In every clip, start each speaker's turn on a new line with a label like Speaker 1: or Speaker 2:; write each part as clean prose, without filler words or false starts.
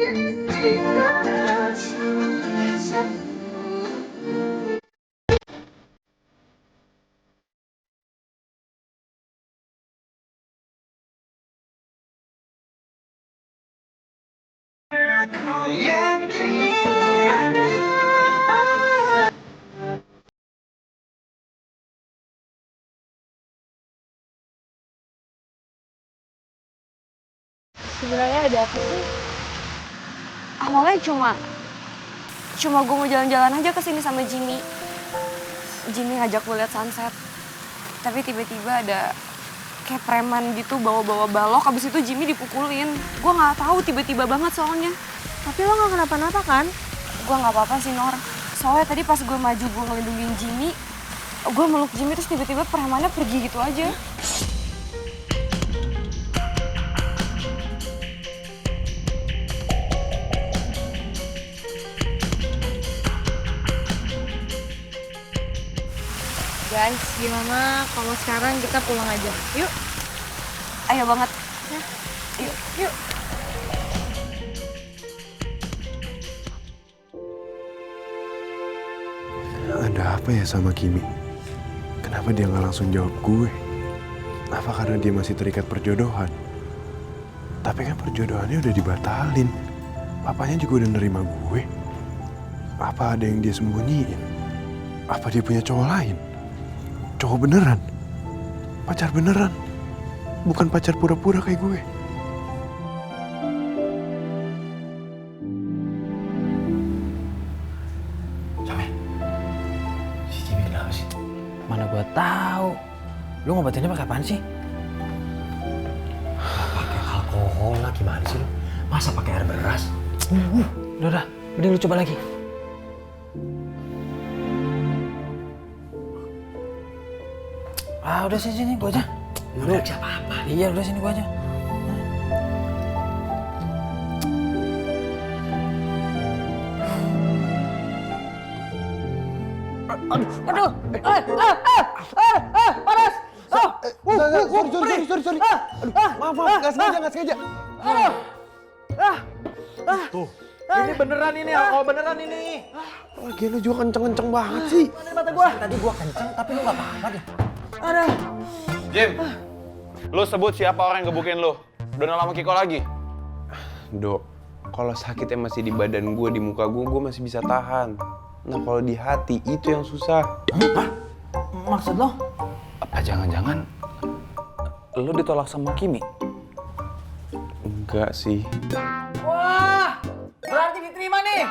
Speaker 1: Sebenarnya ada apa sih? Awalnya cuma gue mau jalan-jalan aja ke sini sama Jimmy. Jimmy ngajak gue liat sunset. Tapi tiba-tiba ada kayak preman gitu bawa-bawa balok, abis itu Jimmy dipukulin. Gue nggak tahu, tiba-tiba banget soalnya.
Speaker 2: Tapi lo nggak kenapa-napa kan?
Speaker 1: Gue nggak apa-apa sih, Nor. Soalnya tadi pas gue maju gue ngelindungin Jimmy, gue meluk Jimmy terus tiba-tiba premannya pergi gitu aja.
Speaker 2: Guys, gimana kalau sekarang kita pulang aja? Yuk.
Speaker 1: Ayo banget.
Speaker 2: Ya.
Speaker 1: Yuk.
Speaker 2: Yuk.
Speaker 3: Ada apa ya sama Kimi? Kenapa dia nggak langsung jawab gue? Apa karena dia masih terikat perjodohan? Tapi kan perjodohannya udah dibatalin. Papanya juga udah nerima gue. Apa ada yang dia sembunyiin? Apa dia punya cowok lain? Cowok beneran? Pacar beneran? Bukan pacar pura-pura kayak gue.
Speaker 4: Si Jimmy kenapa sih? Mana gua tahu. Lu ngobatinnya pakai apaan sih?
Speaker 5: Pakai alkohol lah, gimana sih lu? Masa pakai air beras?
Speaker 4: Udah, mending lu coba lagi. Udah sini gua aja.
Speaker 5: Lu udah siapa apa?
Speaker 4: Iya, udah sini gua aja.
Speaker 2: Aduh. Panas.
Speaker 3: Sorry. Maaf, nggak sengaja.
Speaker 5: Tuh, ini beneran ini, alkohol beneran ini.
Speaker 3: Lagian lu juga kenceng-kenceng banget sih.
Speaker 2: Mana mata gua?
Speaker 5: Tadi gua kenceng, tapi lu gak apa-apa deh.
Speaker 2: Aduh.
Speaker 6: Jim, lu sebut siapa orang yang gebukin lu? Udah lama Kiko lagi?
Speaker 3: Dok, kalau sakitnya masih di badan gue, di muka gue masih bisa tahan. Nah kalau di hati, itu yang susah.
Speaker 4: Hah? Maksud lo?
Speaker 6: Apa jangan-jangan lu ditolak sama Kimi?
Speaker 3: Enggak sih.
Speaker 4: Wah, berarti diterima nih.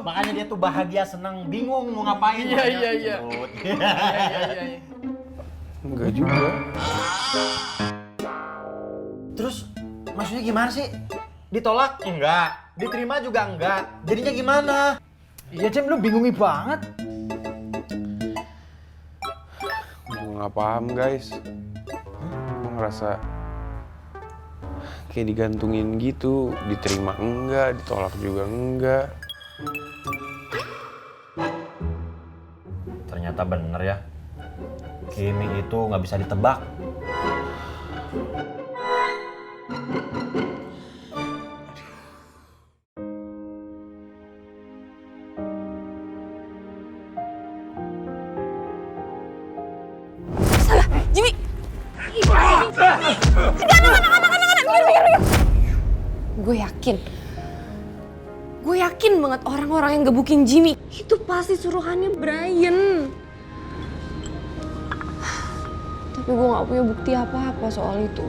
Speaker 5: Makanya dia tuh bahagia, senang, bingung mau ngapain.
Speaker 6: Iya.
Speaker 3: Enggak juga.
Speaker 5: Terus maksudnya gimana sih? Ditolak? Enggak. Diterima juga enggak. Jadinya gimana?
Speaker 4: Iya, Jim, lu bingungi banget.
Speaker 3: Gue nggak paham guys. Gue ngerasa kayak digantungin gitu. Diterima enggak, ditolak juga enggak.
Speaker 5: Ternyata bener ya. Kimi itu nggak bisa ditebak.
Speaker 1: Jimmy! Gue yakin banget orang-orang yang gebukin Jimmy itu pasti suruhannya Brian. Tapi gue gak punya bukti apa-apa soal itu.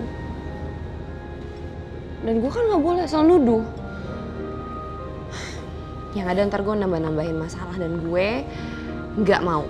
Speaker 1: Dan gue kan gak boleh asal nuduh. Yang ada ntar gue nambah-nambahin masalah dan gue gak mau.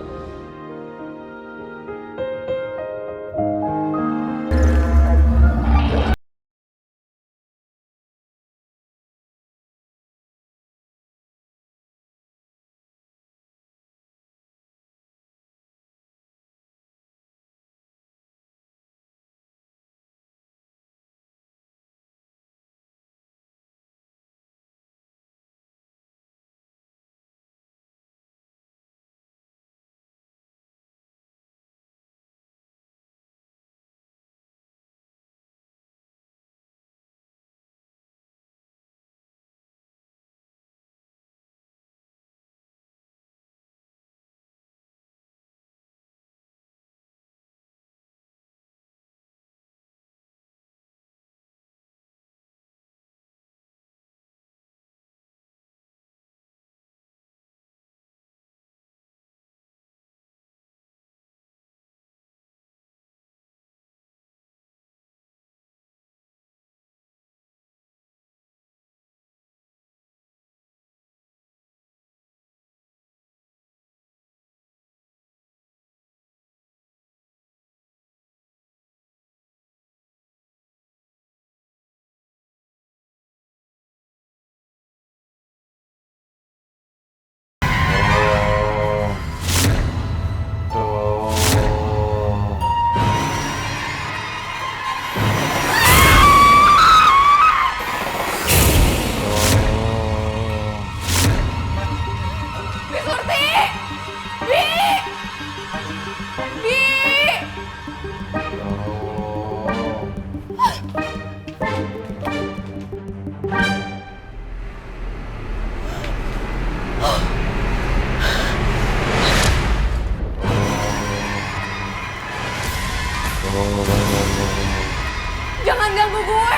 Speaker 1: Jangan ganggu gue!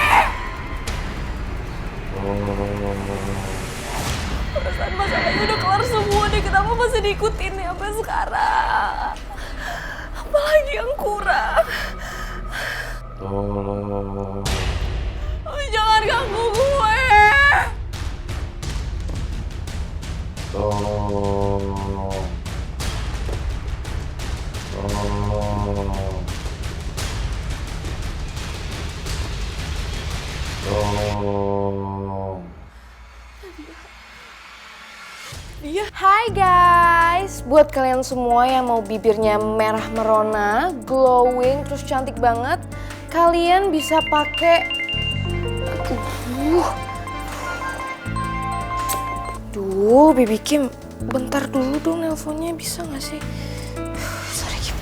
Speaker 1: Perasaan masalahnya udah kelar semua deh, kenapa masih diikutin ya sampai sekarang? Apalagi yang kurang? Jangan ganggu gue!
Speaker 2: Hai guys, buat kalian semua yang mau bibirnya merah merona, glowing, terus cantik banget, kalian bisa pakai. Duh, Baby Kim, bentar dulu dong nelponnya, bisa nggak sih? Sorry Kim.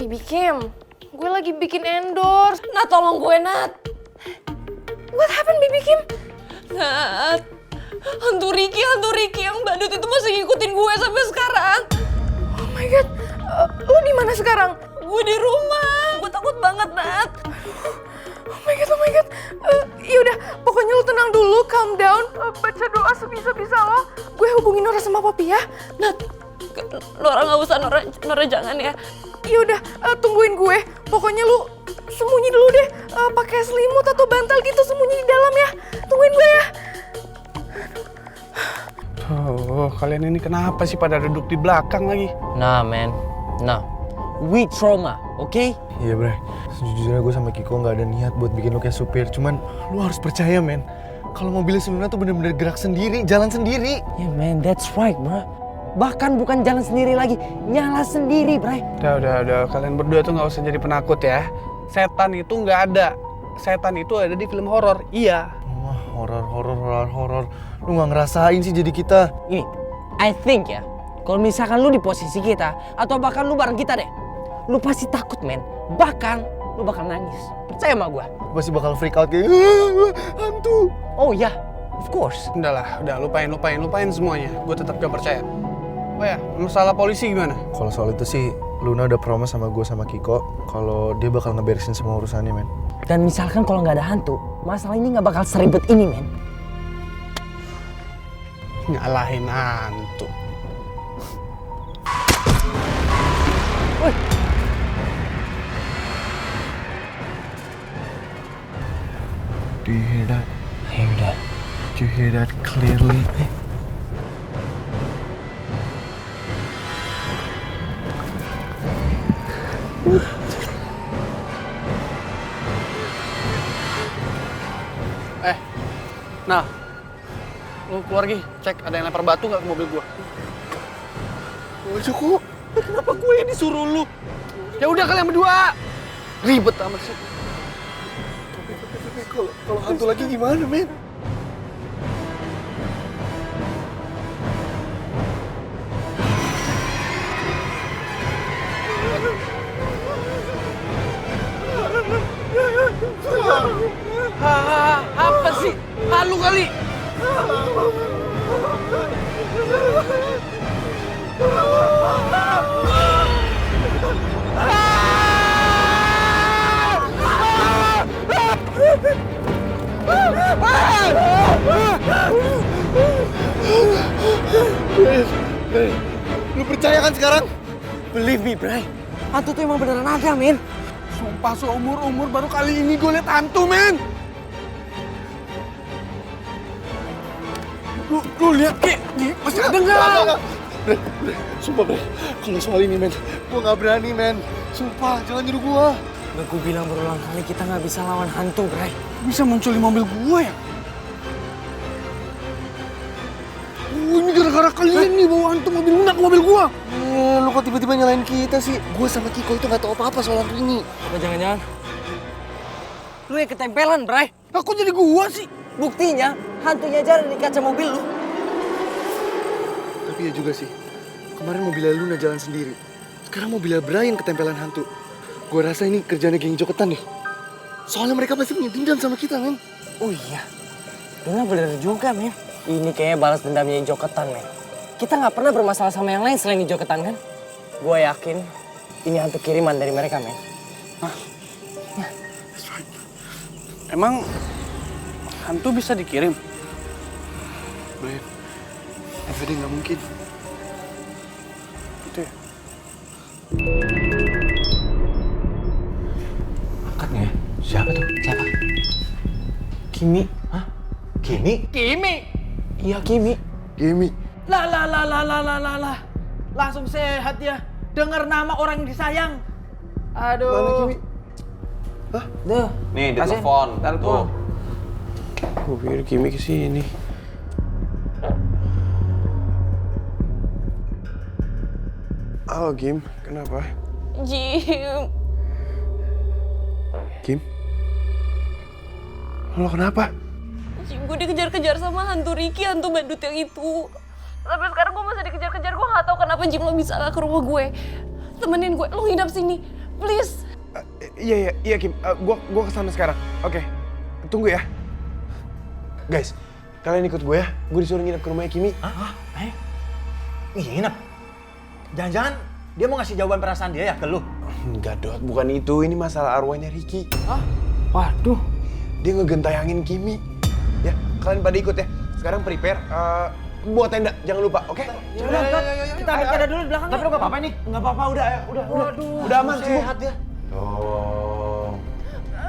Speaker 2: Baby Kim, gue lagi bikin endorse.
Speaker 1: Nat, tolong gue, Nat.
Speaker 2: What happened, Baby Kim?
Speaker 1: Nat, hantu Ricky yang badut itu masih ngikutin gue sampai sekarang.
Speaker 2: Oh my god, lo di mana sekarang?
Speaker 1: Gue di rumah, gue takut banget, Nat.
Speaker 2: Oh my god. Yaudah, pokoknya lo tenang dulu, calm down. Baca doa sebisa-bisa lo. Gue hubungin Nora sama Papi ya.
Speaker 1: Nat, Nora nggak usah, Nora jangan ya.
Speaker 2: Yaudah, tungguin gue. Pokoknya lu sembunyi dulu deh. Pakai selimut atau bantal gitu, sembunyi di dalam ya. Tungguin gue ya.
Speaker 7: Oh, kalian ini kenapa sih pada duduk di belakang lagi?
Speaker 4: Nah, man. Nah, we trauma, oke?
Speaker 5: Iya bre, sejujurnya gue sama Kiko nggak ada niat buat bikin lo kayak supir. Cuman lu harus percaya men, kalau mobilnya sebenarnya tuh bener-bener gerak sendiri, jalan sendiri.
Speaker 4: Yeah, man, that's right, bro. Bahkan bukan jalan sendiri lagi, nyala sendiri, bray.
Speaker 7: Udah. Kalian berdua tuh nggak usah jadi penakut ya. Setan itu nggak ada. Setan itu ada di film horor. Iya.
Speaker 5: Wah, horor. Lu nggak ngerasain sih jadi kita.
Speaker 4: Ini, I think ya, kalau misalkan lu di posisi kita, atau bahkan lu bareng kita deh, lu pasti takut, men. Bahkan lu bakal nangis. Percaya sama gua.
Speaker 5: Pasti bakal freak out kayak hantu.
Speaker 4: Oh iya, of course.
Speaker 7: Udah lupain semuanya. Gue tetap gak percaya. Oh ya, masalah polisi gimana?
Speaker 5: Kalau soal itu sih, Luna udah promise sama gue sama Kiko kalau dia bakal ngeberesin semua urusannya men.
Speaker 4: Dan misalkan kalau nggak ada hantu, masalah ini nggak bakal seribet ini, men.
Speaker 7: Nyalahin hantu.
Speaker 4: Woi.
Speaker 5: Do you hear that?
Speaker 4: Ayo udah.
Speaker 5: Do you hear that clearly?
Speaker 7: Nah, lu keluar Gi, cek ada yang lempar batu nggak ke mobil gua.
Speaker 5: Oh Joko,
Speaker 7: Kenapa gue yang disuruh lu? Ya udah kalian berdua. Ribet amat sih.
Speaker 5: tapi kalau hantu lagi gimana men?
Speaker 7: Apa sih? Halu kali.
Speaker 5: Lu percaya kan sekarang?
Speaker 4: Believe me, Bray. Hantu tuh emang beneran ada, men.
Speaker 7: Sumpah seumur-umur baru kali ini gue liat hantu, men. Lu lihat Ki, masih ada nggak?
Speaker 5: Bre, sumpah bre, kalau soal ini men, gua nggak berani men. Sumpah, jangan nyuruh gua.
Speaker 4: Udah gue bilang berulang kali kita nggak bisa lawan hantu, Bray.
Speaker 7: Bisa muncul di mobil gue ya? Ini gara-gara kalian nih bawa hantu mobil lunak ke mobil gua.
Speaker 5: Lu kok tiba-tiba nyalain kita sih? Gua sama Kiko itu nggak tahu apa-apa soal hantu ini.
Speaker 4: Apa jangan-jangan lu yang ketempelan, Bray?
Speaker 7: Aku jadi gua sih.
Speaker 4: Buktinya hantunya aja ada di kaca mobil lu.
Speaker 5: Tapi ya juga sih, Kemarin mobilnya Luna jalan sendiri. Sekarang mobilnya Brian ketempelan hantu. Gue rasa ini kerjanya geng Joketan nih. Soalnya mereka pasti punya dendam sama kita, men.
Speaker 4: Oh iya, Luna bener juga, men. Ini kayaknya balas dendamnya Joketan, men. Kita nggak pernah bermasalah sama yang lain selain Joketan, kan? Gue yakin ini hantu kiriman dari mereka, men.
Speaker 7: Emang hantu bisa dikirim?
Speaker 5: Brian, everyday nggak mungkin.
Speaker 7: Gitu ya?
Speaker 3: Angkat nggak ya? Siapa tuh?
Speaker 4: Siapa? Kimi.
Speaker 3: Hah? Kimi?
Speaker 4: Kimi? Iya, Kimi.
Speaker 5: Kimi.
Speaker 8: Lah. Langsung sehat ya. Dengar nama orang yang disayang. Aduh.
Speaker 5: Mana Kimi?
Speaker 4: Duh.
Speaker 6: Nih,
Speaker 4: Kasih.
Speaker 6: ditelepon.
Speaker 8: Telepon.
Speaker 3: Gue pikir Kimi kesini. Halo, Kim. Kenapa?
Speaker 1: Jim.
Speaker 3: Kim? Lo kenapa?
Speaker 1: Jim, gue dikejar-kejar sama hantu Ricky, hantu badut yang itu. Sampai sekarang gue masih dikejar-kejar, gue gak tahu kenapa Jim lo bisa gak ke rumah gue. Temenin gue, lo nginap sini, please.
Speaker 3: Iya Kim. Gua kesana sekarang. Oke. Tunggu ya. Guys, kalian ikut gue ya. Gue disuruh nginep ke rumahnya Kimi.
Speaker 8: Hah? Nginep? Jangan-jangan dia mau ngasih jawaban perasaan dia ya ke lu?
Speaker 3: Enggak, Dot. Bukan itu. Ini masalah arwahnya Ricky.
Speaker 4: Waduh.
Speaker 3: Dia ngegentayangin Kimi. Ya, kalian pada ikut ya. Sekarang prepare. Buat tenda, jangan lupa, oke?
Speaker 8: Kita ada dulu di belakang. Tapi lu gak apa-apa nih?
Speaker 3: Nggak apa-apa, udah. Udah aman,
Speaker 8: Sehat ya.
Speaker 3: Tolong.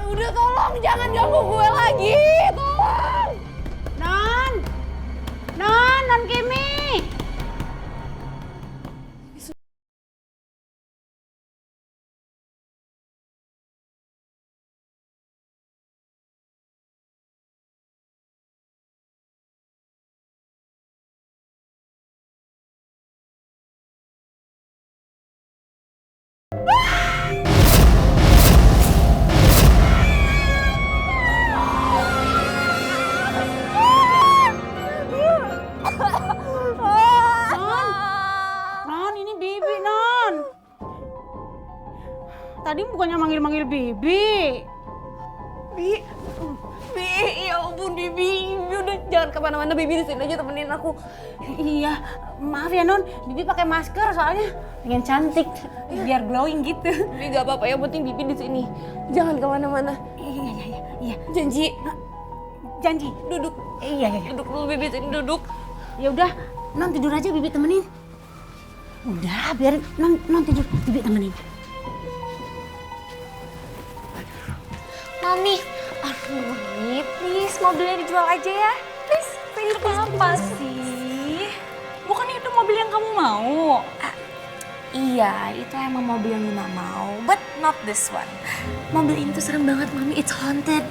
Speaker 1: Udah tolong, jangan ganggu gue lagi, tolong.
Speaker 9: Non Kimi. Non, ini Bibi, Non. Tadi bukannya manggil-manggil Bibi.
Speaker 1: Bi, ya ampun Bibi, udah jangan kemana-mana, Bibi di sini aja temenin aku.
Speaker 9: Iya, maaf ya Non, Bibi pakai masker soalnya pengen cantik, biar glowing gitu.
Speaker 1: Bibi gak apa-apa, yang penting Bibi di sini. Jangan kemana-mana.
Speaker 9: Iya.
Speaker 1: Janji,
Speaker 9: Janji.
Speaker 1: duduk.
Speaker 9: Iya.
Speaker 1: Duduk dulu Bibi, sini duduk.
Speaker 9: Ya udah, Non tidur aja Bibi temenin. Udah, biarin non tidur, Bibi temenin.
Speaker 1: Mami, aduh Mami, please mobilnya dijual aja ya. Please.
Speaker 9: Kenapa sih? Bukan itu mobil yang kamu mau?
Speaker 1: Iya, itu emang mobil yang Luna mau, but not this one. Mobil ini tuh serem banget, Mami. It's haunted.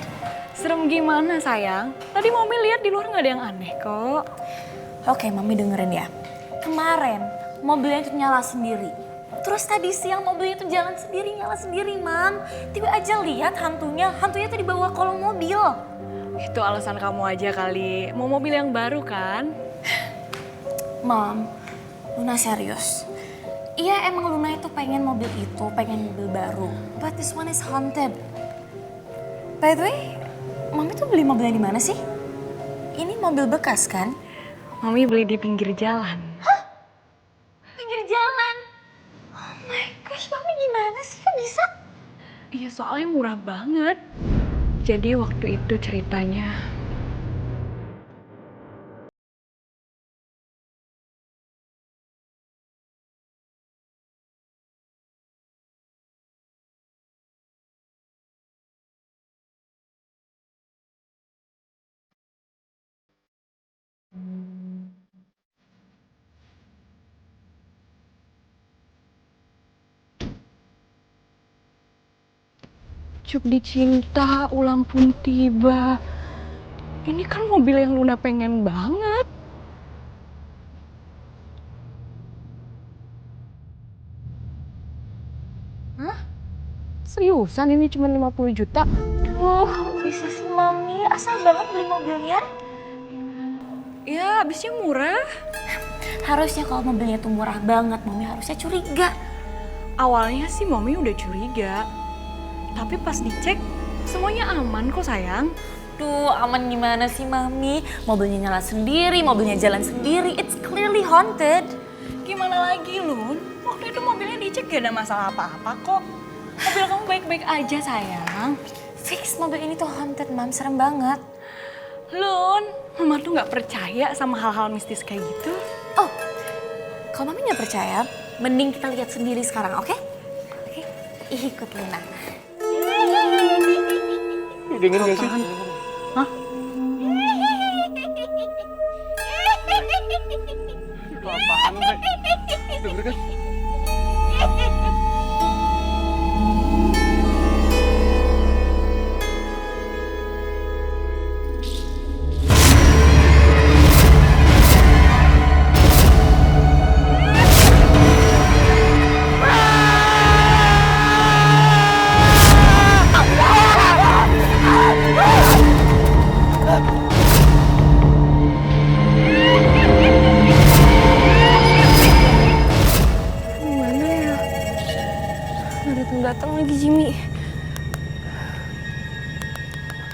Speaker 9: Serem gimana sayang? Tadi Mami lihat di luar nggak ada yang aneh kok.
Speaker 1: Oke, Mami dengerin ya. Kemarin, mobilnya itu nyala sendiri. Terus tadi siang mobilnya itu jalan sendiri, nyala sendiri, Mam. Tiba aja lihat hantunya tuh di bawah kolong mobil.
Speaker 9: Itu alasan kamu aja kali. Mau mobil yang baru kan?
Speaker 1: Mam, Luna serius. Iya, emang Luna itu pengen mobil itu, pengen mobil baru. But this one is haunted. By the way, Mami tuh beli mobilnya di mana sih? Ini mobil bekas kan?
Speaker 9: Mami beli di pinggir jalan.
Speaker 1: Pinggir jalan. Oh my gosh, Mami gimana sih? Kok bisa?
Speaker 9: Iya soalnya murah banget. Jadi waktu itu ceritanya. Cukdi cinta, ulang pun tiba. Ini kan mobil yang Luna pengen banget. Hah? Seriusan ini cuma 50 juta?
Speaker 1: Duh, bisa sih Mami. Asal banget beli mobilnya.
Speaker 9: Ya, habisnya murah.
Speaker 10: Harusnya kalau mobilnya tuh murah banget, Mami harusnya curiga.
Speaker 9: Awalnya sih Mami udah curiga. Tapi pas dicek, semuanya aman kok sayang.
Speaker 10: Duh, aman gimana sih Mami? Mobilnya nyala sendiri, mobilnya jalan sendiri. It's clearly haunted.
Speaker 9: Gimana lagi, Lun? Waktu itu mobilnya dicek gak ada masalah apa-apa kok. Mobil kamu baik-baik aja sayang.
Speaker 10: Fix mobil ini tuh haunted, Mam. Serem banget.
Speaker 9: Lun, Mama tuh gak percaya sama hal-hal mistis kayak gitu.
Speaker 10: Oh, kalau Mami nggak percaya, mending kita lihat sendiri sekarang, oke? Oke, ikut Luna.
Speaker 7: Dengar gak sih?
Speaker 9: Hah?
Speaker 7: Itu apaan, Rek? Denger kan?
Speaker 1: Gimana ya? Nggak datang-datang lagi Jimmy.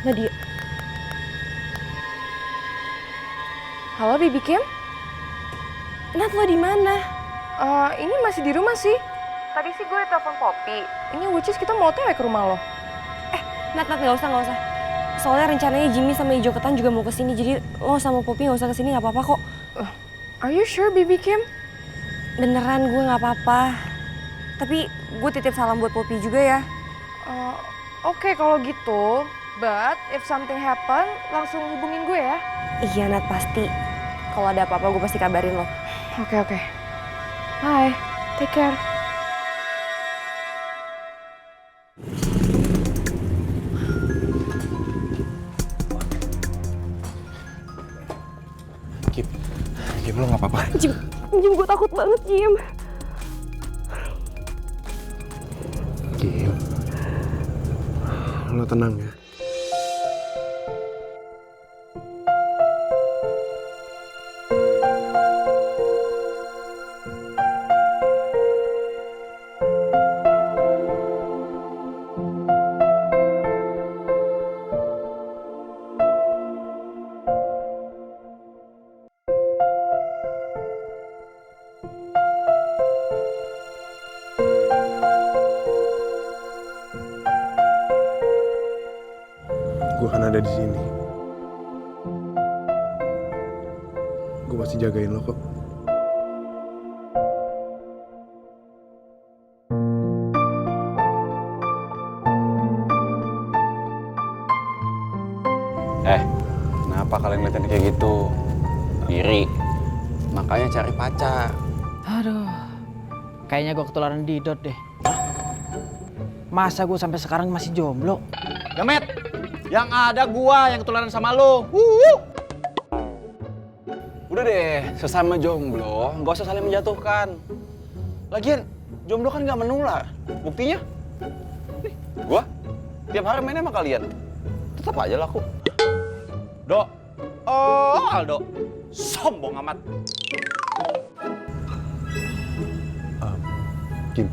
Speaker 2: Nadia. Halo Bibi Kim?
Speaker 1: Nat, lo di mana?
Speaker 2: Ini masih di rumah sih. Tadi sih gue telepon Poppy. Ini which is kita mau otw ke rumah lo.
Speaker 1: Nat, nggak usah. Soalnya rencananya Jimmy sama Ijo Ketan juga mau kesini, jadi lo sama Poppy nggak usah kesini, nggak apa-apa kok.
Speaker 2: Are you sure Bibi Kim?
Speaker 1: Beneran gue nggak apa-apa. Tapi gue titip salam buat Poppy juga ya.
Speaker 2: Oke, kalau gitu. But if something happen, langsung hubungin gue ya.
Speaker 1: Iya Nat, pasti. Kalau ada apa-apa gue pasti kabarin lo.
Speaker 2: Oke. Bye. Take care.
Speaker 3: Kim, lo nggak apa-apa?
Speaker 1: Jim, gue takut banget, Jim.
Speaker 3: Kim, lo tenang ya. Gue akan ada di sini. Gue pasti jagain lo kok.
Speaker 6: Kenapa kalian ngeliatin kayak gitu? Iri. Makanya cari pacar.
Speaker 8: Aduh, kayaknya gue ketularan Didot deh. Masa gue sampai sekarang masih jomblo?
Speaker 6: Jamet, yang ada gua yang ketularan sama lo. Udah deh, sesama jomblo, nggak usah saling menjatuhkan. Lagian, jomblo kan nggak menular. Buktinya, nih, gua tiap hari main sama kalian. Tetap aja laku. Dok, oh Aldo, sombong amat.
Speaker 3: Kim,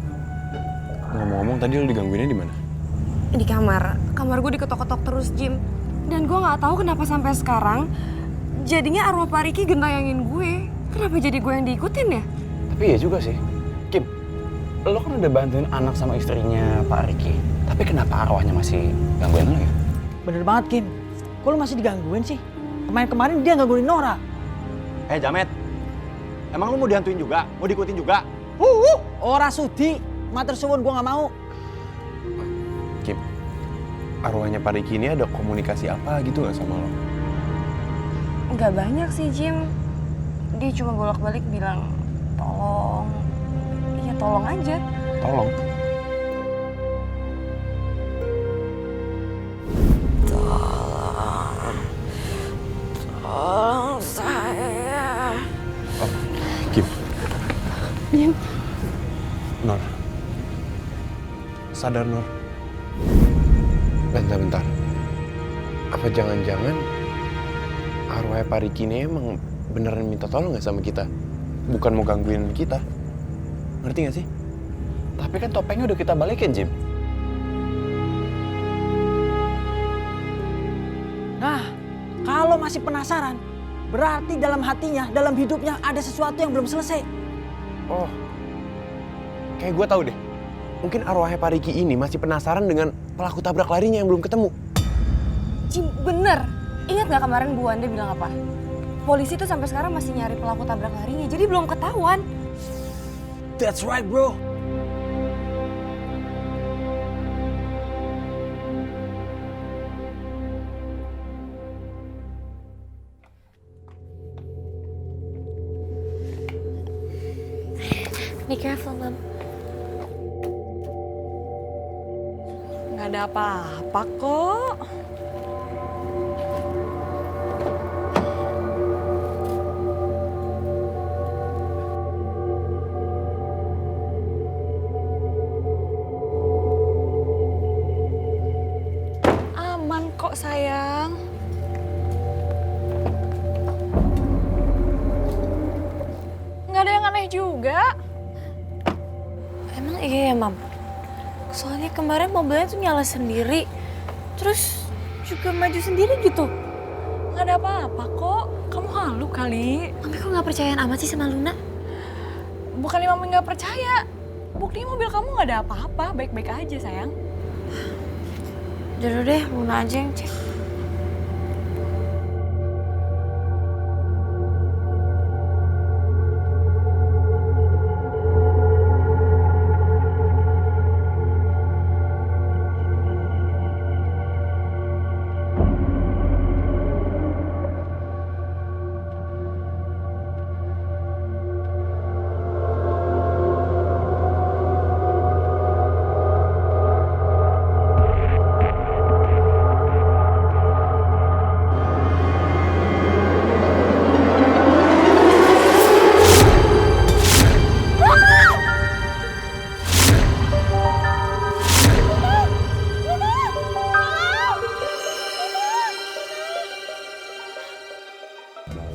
Speaker 3: ngomong-ngomong tadi lo digangguinnya di mana?
Speaker 1: Di kamar. Kamar gue diketok-ketok terus, Jim. Dan gue nggak tahu kenapa sampai sekarang jadinya arwah Pak Riki gentayangin gue. Kenapa jadi gue yang diikutin ya?
Speaker 6: Tapi ya juga sih, Kim, lo kan udah bantuin anak sama istrinya Pak Riki. Tapi kenapa arwahnya masih gangguin lo ya?
Speaker 8: Bener banget Kim, kok lu masih digangguin sih? Kemarin dia gangguin Nora.
Speaker 6: Jamet, emang lo mau dihantuin juga? Mau diikutin juga?
Speaker 8: Ora sudi, matur suwun gua nggak mau.
Speaker 3: Kim, arwahnya Pak Riki ini ada komunikasi apa gitu nggak sama lo?
Speaker 1: Nggak banyak sih, Jim. Dia cuma bolak-balik bilang, tolong. Iya, tolong aja.
Speaker 3: Tolong.
Speaker 1: Tolong saya.
Speaker 3: Kim.
Speaker 1: Jim.
Speaker 3: Nor. Sadar, Nor. Bentar. Apa jangan-jangan arwahnya Pak Riki ini emang beneran minta tolong nggak sama kita? Bukan mau gangguin kita. Ngerti nggak sih?
Speaker 6: Tapi kan topengnya udah kita balikin, Jim.
Speaker 8: Nah, kalau masih penasaran, berarti dalam hatinya, dalam hidupnya ada sesuatu yang belum selesai.
Speaker 3: Oh, kayak gue tahu deh. Mungkin arwahnya Pak Riki ini masih penasaran dengan pelaku tabrak larinya yang belum ketemu.
Speaker 1: Jim, bener. Ingat gak kemarin Bu Wanda bilang apa? Polisi tuh sampai sekarang masih nyari pelaku tabrak larinya, jadi belum ketahuan.
Speaker 8: That's right, bro.
Speaker 10: Be careful, Mom.
Speaker 9: Nggak ada apa-apa kok. Aman kok, sayang. Nggak ada yang aneh juga.
Speaker 10: Emang iya ya, Mam? Soalnya kemarin mobilnya tuh nyala sendiri. Terus juga maju sendiri gitu.
Speaker 9: Nggak ada apa-apa kok. Kamu halu kali.
Speaker 10: Mami kok nggak percayaan amat sih sama Luna?
Speaker 9: Bukannya Mami nggak percaya. Buktinya mobil kamu nggak ada apa-apa. Baik-baik aja, sayang.
Speaker 10: Udah deh, Luna aja yang cek.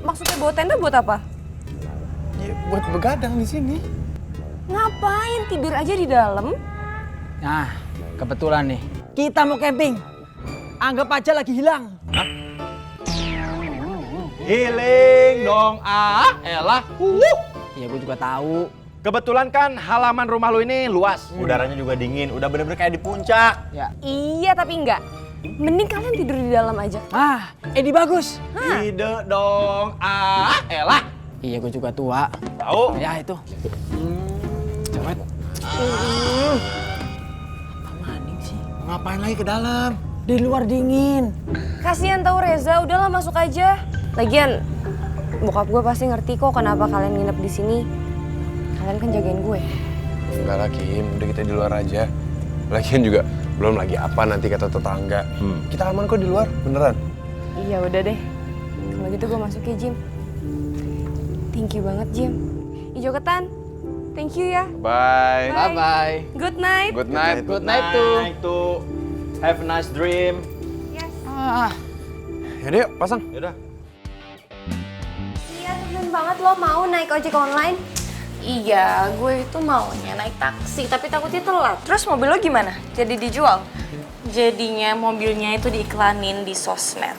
Speaker 1: Maksudnya bawa tenda buat apa?
Speaker 5: Ya, buat begadang di sini.
Speaker 1: Ngapain? Tidur aja di dalam?
Speaker 8: Nah, kebetulan nih. Kita mau camping. Anggap aja lagi hilang.
Speaker 11: Healing dong, elah.
Speaker 8: Iya, gue juga tahu.
Speaker 11: Kebetulan kan halaman rumah lu ini luas, udaranya juga dingin, udah bener-bener kayak di puncak.
Speaker 8: Ya.
Speaker 1: Iya, tapi enggak. Mending kalian tidur di dalam aja.
Speaker 8: Ah, Edi bagus.
Speaker 11: Ide dong, elah.
Speaker 8: Iya, gue juga tua.
Speaker 11: Tahu?
Speaker 8: Ya, itu. Cewek. Apa maning sih?
Speaker 11: Ngapain lagi ke dalam?
Speaker 8: Di luar dingin.
Speaker 1: Kasihan tahu Reza, udahlah masuk aja. Lagian bokap gue pasti ngerti kok kenapa kalian nginep di sini. Kalian kan jagain gue.
Speaker 3: Enggak lah Kim, udah kita di luar aja. Lagian juga belum lagi apa nanti kata tetangga. Kita aman kok di luar, beneran.
Speaker 1: Iya udah deh. Kalau gitu gue masuk ya Jim. Thank you banget Jim. Ijo Ketan, thank you ya.
Speaker 3: Bye.
Speaker 8: Bye-bye.
Speaker 1: Good night.
Speaker 3: Good night.
Speaker 8: Good night tuh.
Speaker 11: Tuh. Have a nice dream.
Speaker 1: Yes.
Speaker 3: Yaudah yuk, pasang.
Speaker 11: Yaudah.
Speaker 1: Iya temen banget lo mau naik ojek online.
Speaker 2: Iya, gue itu maunya naik taksi, tapi takutnya telat. Terus mobil lo gimana? Jadi dijual? Jadinya mobilnya itu diiklanin di sosmed.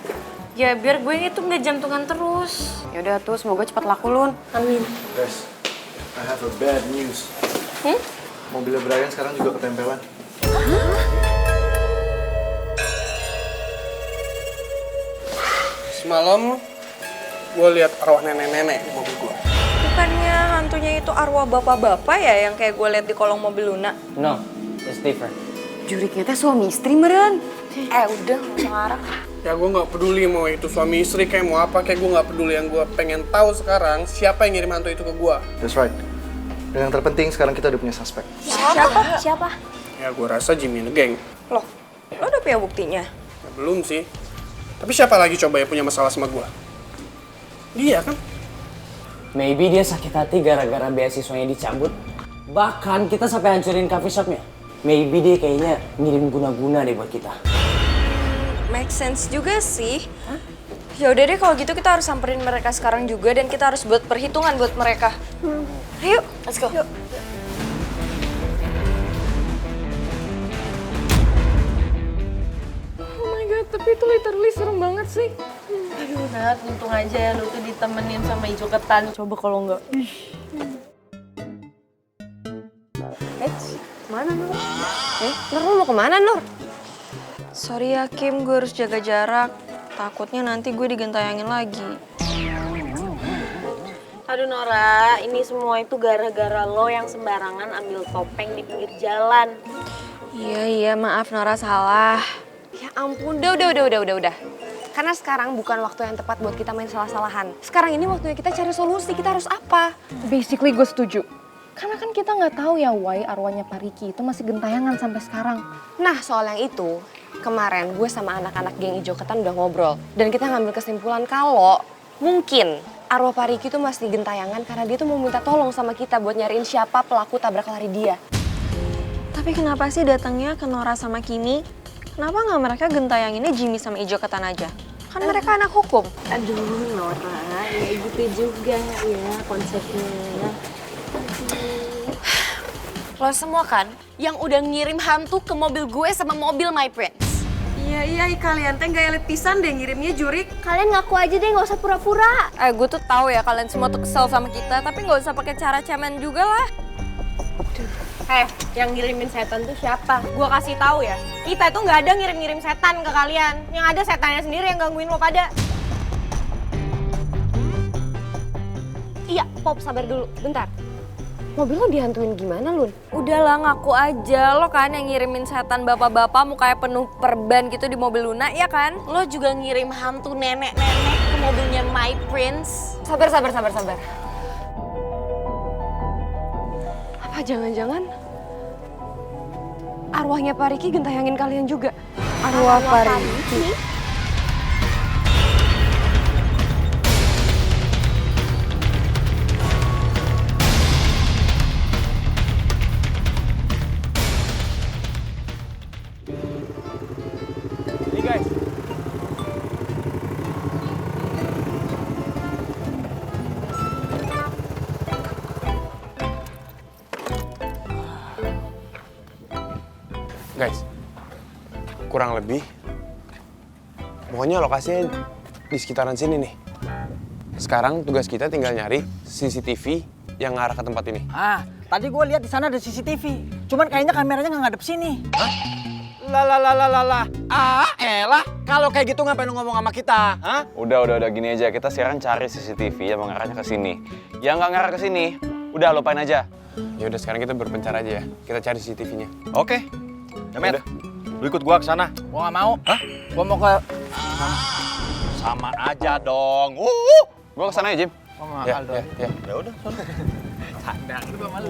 Speaker 2: Ya biar gue itu nggak jantungan terus.
Speaker 1: Yaudah tuh semoga cepat laku Lun.
Speaker 2: Amin.
Speaker 5: Guys, I have a bad news. Mobilnya Brian sekarang juga ketempelan.
Speaker 7: Semalam gue lihat arwah nenek-nenek di mobil gue.
Speaker 2: Bukannya hantunya itu arwah bapak-bapak ya yang kayak gue lihat di kolong mobil Luna?
Speaker 4: No, it's different.
Speaker 1: Juriknya teh suami istri meren.
Speaker 2: Udah, gak usah ngarang.
Speaker 7: Ya gue nggak peduli mau itu suami istri kayak mau apa kayak gue nggak peduli. Yang gue pengen tahu sekarang siapa yang ngirim hantu itu ke gue.
Speaker 5: That's right. Dan yang terpenting sekarang kita udah punya suspek.
Speaker 2: Siapa?
Speaker 7: Ya gue rasa Jimmy the Gang.
Speaker 2: Loh, lo udah punya buktinya?
Speaker 7: Ya, belum sih. Tapi siapa lagi coba yang punya masalah sama gue? Dia kan?
Speaker 4: Maybe dia sakit hati gara-gara beasiswanya dicabut. Bahkan kita sampai hancurin coffee shopnya. Maybe dia kayaknya ngirim guna-guna deh buat kita.
Speaker 2: Make sense juga sih. Ya udah deh kalau gitu kita harus samperin mereka sekarang juga dan kita harus buat perhitungan buat mereka. Ayo, let's go. Yuk.
Speaker 9: Oh my god, tapi itu literally serem banget sih.
Speaker 2: Aduh Nat, untung aja ya lu tuh ditemenin sama hijau ketan. Coba kalau enggak.
Speaker 1: Mana Nur? Nur lu mau kemana Nur?
Speaker 2: Sorry ya Kim, gue harus jaga jarak. Takutnya nanti gue digentayangin lagi.
Speaker 10: Aduh Nora, ini semua itu gara-gara lo yang sembarangan ambil topeng di pinggir jalan.
Speaker 1: Iya, maaf Nora salah. Ya ampun, udah. Karena sekarang bukan waktu yang tepat buat kita main salah-salahan. Sekarang ini waktunya kita cari solusi, kita harus apa?
Speaker 9: Basically gue setuju. Karena kan kita nggak tahu ya why arwahnya Pak Riki itu masih gentayangan sampai sekarang.
Speaker 1: Nah, soal yang itu, kemarin gue sama anak-anak geng Ijo Ketan udah ngobrol. Dan kita ngambil kesimpulan kalau mungkin arwah Pak Riki tuh masih gentayangan karena dia tuh mau minta tolong sama kita buat nyariin siapa pelaku tabrak lari dia.
Speaker 2: Tapi kenapa sih datangnya ke Nora sama Kimi? Kenapa nggak mereka gentayanginnya Jimmy sama Ijo Ketan aja? Kan mereka anak hukum.
Speaker 10: Aduh Nora, ya gitu juga ya konsepnya.
Speaker 2: Lo semua kan yang udah ngirim hantu ke mobil gue sama mobil My Prince.
Speaker 1: Iya, kalian teh gak elit pisan deh ngirimnya jurik.
Speaker 10: Kalian ngaku aja deh, nggak usah pura-pura.
Speaker 2: Gue tuh tahu ya kalian semua tuh kesel sama kita, tapi nggak usah pakai cara cemen juga lah.
Speaker 1: Yang ngirimin setan tuh siapa? Gua kasih tahu ya, kita itu nggak ada ngirim-ngirim setan ke kalian. Yang ada setannya sendiri yang gangguin lo pada. Iya, Pop sabar dulu, bentar. Mobil lo dihantuin gimana, Lun?
Speaker 2: Udahlah ngaku aja, lo kan yang ngirimin setan bapak-bapak mukanya penuh perban gitu di mobil Luna, ya kan? Lo juga ngirim hantu nenek-nenek ke mobilnya My Prince.
Speaker 1: Sabar. Apa jangan-jangan arwahnya Pak Riki gentayangin kalian juga?
Speaker 2: Arwah Pak Riki?
Speaker 11: Nih guys.
Speaker 3: Guys, kurang lebih, pokoknya lokasinya di sekitaran sini nih. Sekarang tugas kita tinggal nyari CCTV yang ngarah ke tempat ini.
Speaker 8: Ah, tadi gue lihat di sana ada CCTV. Cuman kayaknya kameranya nggak ngadep sini.
Speaker 11: Lah. Elah. Kalau kayak gitu ngapain lu ngomong sama kita? Hah?
Speaker 6: Udah gini aja. Kita sekarang cari CCTV yang mengarahnya ke sini. Yang nggak ngarah ke sini, udah lupain aja.
Speaker 3: Ya udah sekarang kita berpencar aja ya. Kita cari CCTV-nya.
Speaker 11: Oke. Jamet, lu ikut gua ke sana.
Speaker 8: Gua nggak mau.
Speaker 11: Hah?
Speaker 8: Gua mau ke...
Speaker 11: Sama aja dong.
Speaker 6: Gua kesana ya, Jim.
Speaker 8: Sama
Speaker 3: Ya,
Speaker 8: Aldo.
Speaker 3: ya.
Speaker 11: Ya udah, sana.
Speaker 8: Sadar, lu gak malu.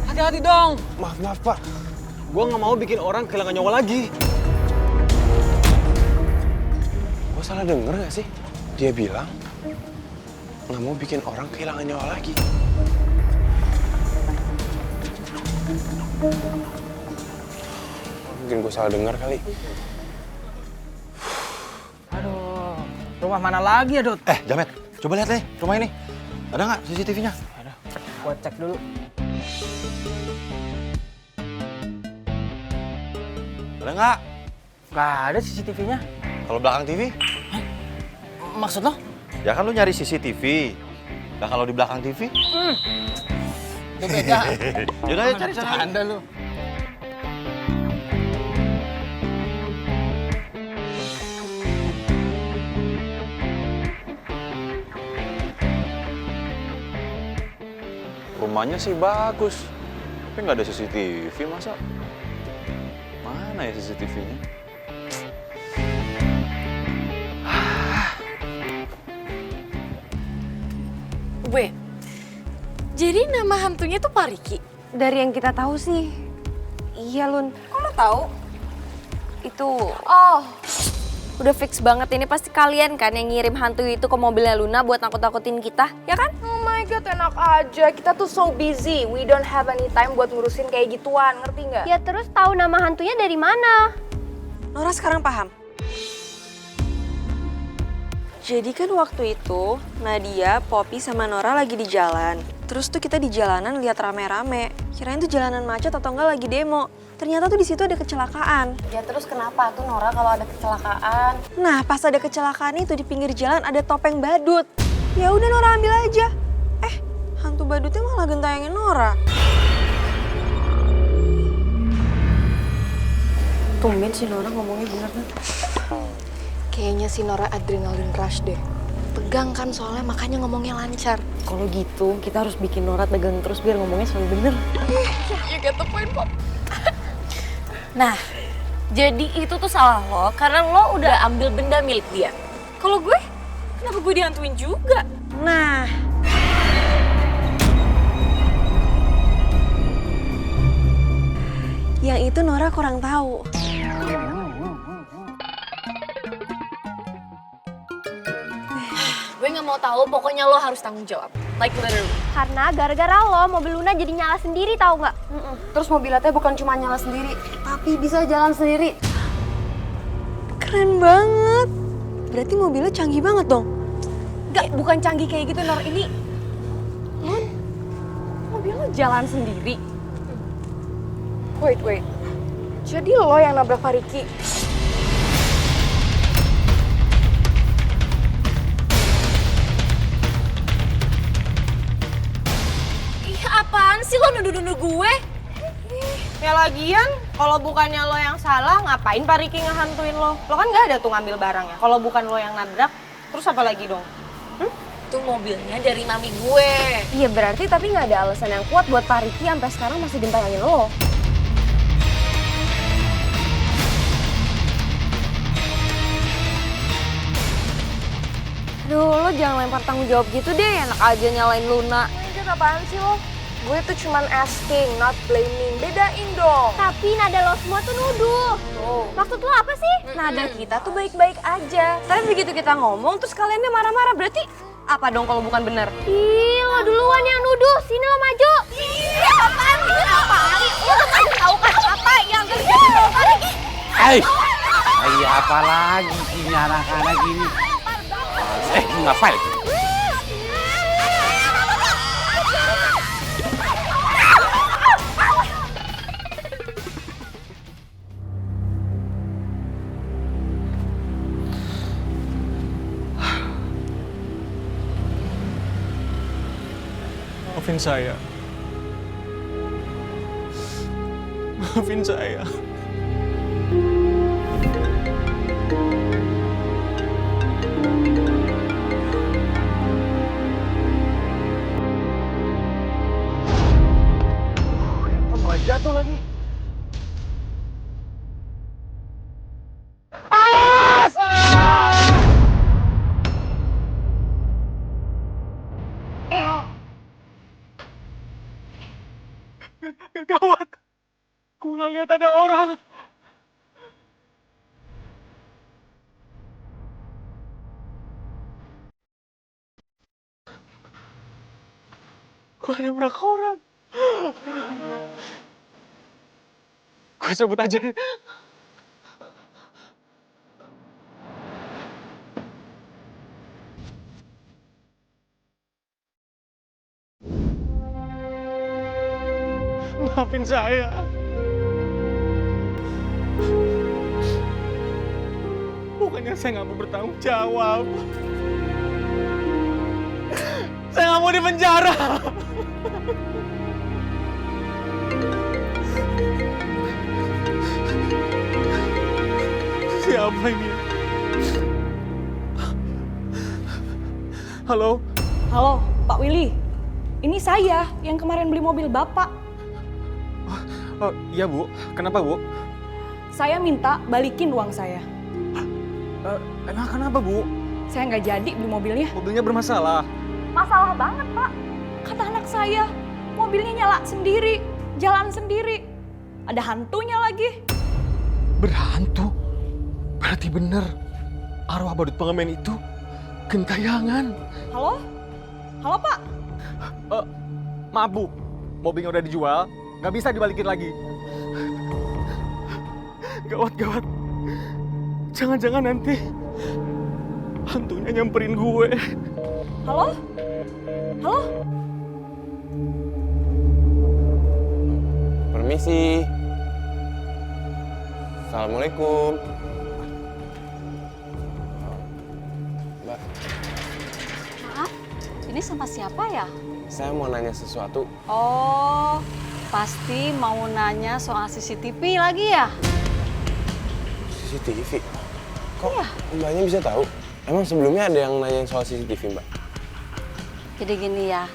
Speaker 11: Hati-hati dong.
Speaker 3: Maaf Pak.
Speaker 11: Gua nggak mau bikin orang kehilangan nyawa lagi.
Speaker 3: Gua salah denger gak sih? Dia bilang nggak mau bikin orang kehilangan nyawa lagi. Mungkin gua salah denger kali.
Speaker 8: Aduh, rumah mana lagi ya, Dut?
Speaker 11: Jamet, coba lihat nih rumah ini. Ada nggak CCTV-nya?
Speaker 8: Ada. Gua cek dulu.
Speaker 11: Ada nggak?
Speaker 8: Gak ada CCTV-nya.
Speaker 11: Kalau belakang TV?
Speaker 8: Maksud lo?
Speaker 11: Ya kan lu nyari CCTV. Nah kalau di belakang TV?
Speaker 8: Itu beda.
Speaker 11: Yaudah ya cari sana.
Speaker 8: Anda lu.
Speaker 6: Rumahnya sih bagus, tapi nggak ada CCTV masa? Mana ya CCTV-nya?
Speaker 2: Gue, jadi nama hantunya tuh Pak Riki?
Speaker 1: Dari yang kita tahu sih, iya Lun.
Speaker 2: Kok lo tahu?
Speaker 1: Itu, udah fix banget ini pasti kalian kan yang ngirim hantu itu ke mobilnya Luna buat nakut-nakutin kita, ya kan?
Speaker 2: Oh my god, enak aja. Kita tuh so busy. We don't have any time buat ngurusin kayak gituan, ngerti nggak?
Speaker 12: Ya terus tahu nama hantunya dari mana?
Speaker 1: Nora sekarang paham. Jadi kan waktu itu Nadia, Poppy sama Nora lagi di jalan. Terus tuh kita di jalanan lihat rame-rame. Kirain tuh jalanan macet atau enggak lagi demo. Ternyata tuh di situ ada kecelakaan.
Speaker 2: Ya terus kenapa tuh Nora kalau ada kecelakaan?
Speaker 1: Nah, pas ada kecelakaan itu di pinggir jalan ada topeng badut. Ya udah Nora ambil aja. Hantu badutnya malah gentayangin Nora.
Speaker 2: Tumben sih Nora ngomongnya bener kan? Kayaknya si Nora adrenalin rush deh. Tegang kan soalnya makanya ngomongnya lancar.
Speaker 4: Kalau gitu, kita harus bikin Nora tegang terus biar ngomongnya selalu bener.
Speaker 2: You get the point, Pop. Nah, jadi itu tuh salah lo karena lo udah ambil benda milik dia. Kalau gue, kenapa gue dihantuin juga?
Speaker 1: Nah, yang itu Nora kurang tahu.
Speaker 2: Gue nggak mau tahu, pokoknya lo harus tanggung jawab. Like literally.
Speaker 12: Karena gara-gara lo mobil Luna jadi nyala sendiri tahu nggak?
Speaker 1: Terus mobilnya bukan cuma nyala sendiri, tapi bisa jalan sendiri. Keren banget. Berarti mobilnya canggih banget dong.
Speaker 2: Gak, bukan canggih kayak gitu, Nor. Ini, Lun, mobil lo jalan sendiri. Wait. Jadi lo yang nabrak Pak Riki? Ih, apaan sih lo nuduh-nuduh gue?
Speaker 13: Ya lagian, kalau bukannya lo yang salah, ngapain Pak Riki ngehantuin lo? Lo kan nggak ada tuh ngambil barangnya. Kalau bukan lo yang nabrak, terus apa lagi dong?
Speaker 2: Itu mobilnya dari mami gue.
Speaker 1: Iya berarti tapi nggak ada alasan yang kuat buat Pak Riki sampai sekarang masih gentayangin lo. Aduh, lo jangan lempar tanggung jawab gitu deh, enak aja nyalain Luna.
Speaker 2: Anjir, apaan sih lo? Gue tuh cuman asking, not blaming. Bedain dong.
Speaker 12: Tapi nada lo semua tuh nuduh. Maksud lo apa sih?
Speaker 1: Nada kita tuh baik-baik aja. Tapi begitu kita ngomong terus kaliannya marah-marah, berarti apa dong kalau bukan benar?
Speaker 12: Ih, lo duluan yang nuduh. Sini lo maju.
Speaker 2: Iya, apaan sih? Apaan? Lo kan tahu kan apa yang terjadi sama Pak Riki?
Speaker 11: Apa lagi sih anak-anak ini? Ngapain?
Speaker 5: Maafin saya. Maafin saya. Jatuh lagi. Gawat. Gue nggak lihat ada orang. Gue nabrak orang. Gue sebut aja. Maafin saya. Bukannya saya nggak mau bertanggung jawab. Saya nggak mau di penjara. Siapa ini? Halo?
Speaker 14: Halo, Pak Willy. Ini saya yang kemarin beli mobil Bapak.
Speaker 5: Oh, iya Bu. Kenapa Bu?
Speaker 14: Saya minta balikin uang saya.
Speaker 5: Emang kenapa Bu?
Speaker 14: Saya nggak jadi beli mobilnya.
Speaker 5: Mobilnya bermasalah.
Speaker 14: Masalah banget, Pak. Kata anak saya, mobilnya nyala sendiri, jalan sendiri. Ada hantunya lagi.
Speaker 5: Berhantu? Berarti bener. Arwah badut pengamen itu gentayangan.
Speaker 14: Halo? Halo, Pak?
Speaker 5: Maaf Bu, mobilnya udah dijual, nggak bisa dibalikin lagi. Gawat. Jangan-jangan nanti hantunya nyamperin gue.
Speaker 14: Halo? Halo?
Speaker 3: Permisi. Assalamualaikum. Mbak,
Speaker 10: Maaf, ini sama siapa ya?
Speaker 3: saya mau nanya sesuatu.
Speaker 10: Oh, pasti mau nanya soal CCTV lagi ya?
Speaker 3: CCTV? Kok mbaknya bisa tahu? Emang sebelumnya ada yang nanyain soal CCTV, Mbak?
Speaker 10: Jadi gini ya,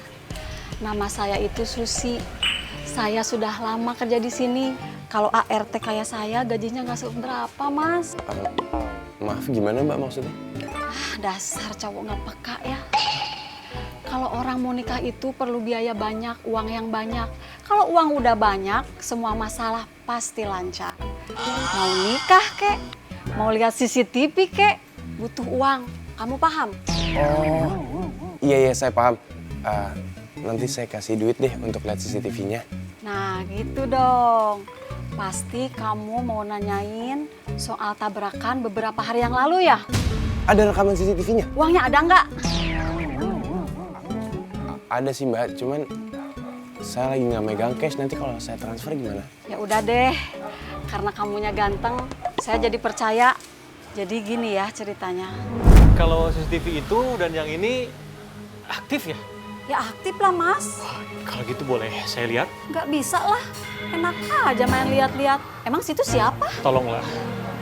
Speaker 10: nama saya itu Susi. Saya sudah lama kerja di sini. Kalau ART kayak saya gajinya nggak seberapa, Mas.
Speaker 3: Maaf, gimana Mbak maksudnya?
Speaker 10: Dasar cowok nggak peka ya. Kalau orang mau nikah itu perlu biaya banyak, uang yang banyak. Kalau uang udah banyak, semua masalah pasti lancar. Mau nikah kek, mau lihat CCTV kek, butuh uang. Kamu paham?
Speaker 3: Oh, iya saya paham. Nanti saya kasih duit deh untuk lihat CCTV-nya.
Speaker 10: Nah gitu dong. Pasti kamu mau nanyain soal tabrakan beberapa hari yang lalu ya?
Speaker 3: Ada rekaman CCTV-nya?
Speaker 10: Uangnya ada nggak?
Speaker 3: Ada sih Mbak, cuman saya lagi nggak megang cash. Nanti kalau saya transfer gimana?
Speaker 10: Ya udah deh, karena kamunya ganteng, saya jadi percaya. Jadi gini ya ceritanya.
Speaker 5: Kalau CCTV itu dan yang ini aktif ya?
Speaker 10: Ya aktif lah Mas.
Speaker 5: Kalau gitu boleh saya lihat?
Speaker 10: Nggak bisa lah, enak aja main lihat-lihat. Emang situ siapa?
Speaker 5: Tolonglah,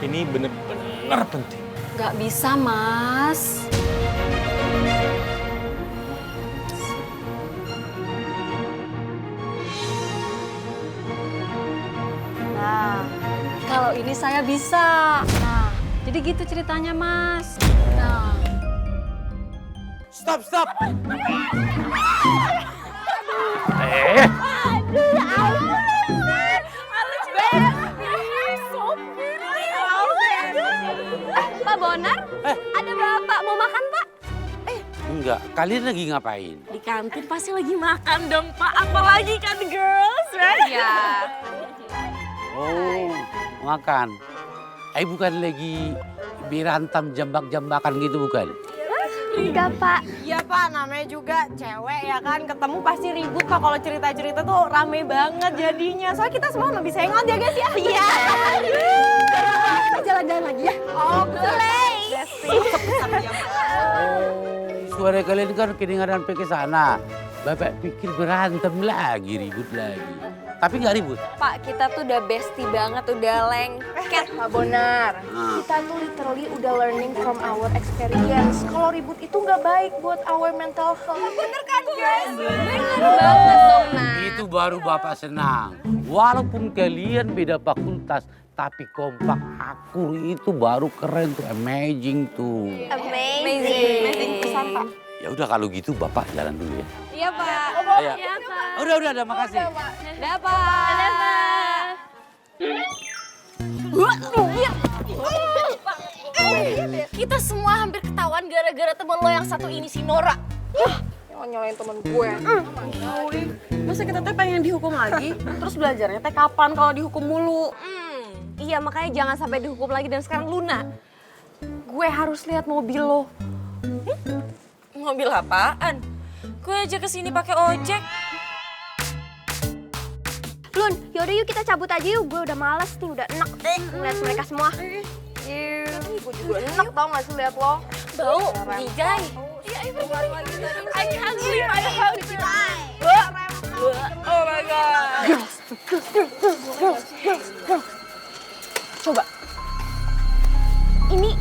Speaker 5: ini bener-bener penting.
Speaker 10: Nggak bisa Mas. Nah, kalau ini saya bisa. Nah, jadi gitu ceritanya Mas. Nah.
Speaker 11: Stop!
Speaker 12: Pak Bonar, ada bapak mau makan Pak?
Speaker 15: Enggak, kalian lagi ngapain?
Speaker 2: Di kantin pasti lagi makan dong, Pak. Apalagi kan girls, right?
Speaker 12: Iya.
Speaker 15: Oh, makan. Bukan lagi berantem jambak-jambakan gitu bukan?
Speaker 12: Enggak Pak.
Speaker 13: Iya Pak, namanya juga cewek ya kan. Ketemu pasti ribut Pak. Kalau cerita-cerita tuh rame banget jadinya. Soalnya kita semua lebih hangout ya guys ya. Iya.
Speaker 12: Jalan-jalan lagi ya.
Speaker 13: Oke.
Speaker 15: Suara kalian kan kedengaran ke sana. Bapak pikir berantem lagi, ribut lagi. Tapi nggak ribut.
Speaker 1: Pak, kita tuh udah bestie banget, udah lengket.
Speaker 13: Pak Bonar, kita tuh literally udah learning from our experience. Kalau ribut itu nggak baik buat our mental health. Bener kan guys?
Speaker 1: Bener banget dong, Nah.
Speaker 15: Itu baru Bapak senang. Walaupun kalian beda fakultas, tapi kompak akur itu baru keren tuh, amazing tuh.
Speaker 1: Amazing pisan, Pak.
Speaker 15: Ya udah kalau gitu Bapak jalan dulu ya.
Speaker 1: Iya, Pak.
Speaker 15: Ayo.
Speaker 1: Iya, Pak.
Speaker 15: Udah, makasih.
Speaker 1: Dadah, Pak.
Speaker 2: Kita semua hampir ketahuan gara-gara temen lo yang satu ini, si Nora.
Speaker 13: Nyalain temen gue. Masa kita teh pengen dihukum lagi? Terus belajarnya teh kapan kalau dihukum mulu?
Speaker 1: Iya, makanya jangan sampai dihukum lagi. Dan sekarang Luna, gue harus lihat mobil lo.
Speaker 2: Mobil apaan? Gue aja kesini pakai ojek.
Speaker 12: Lun, yaudah yuk kita cabut aja yuk. Gue udah males nih, udah enak ngeliat mereka semua.
Speaker 13: Gue juga enak tau gak sih liat lo.
Speaker 2: Bau, Nijay. I can't leave my house tonight. Oh my God.
Speaker 13: Coba. Ini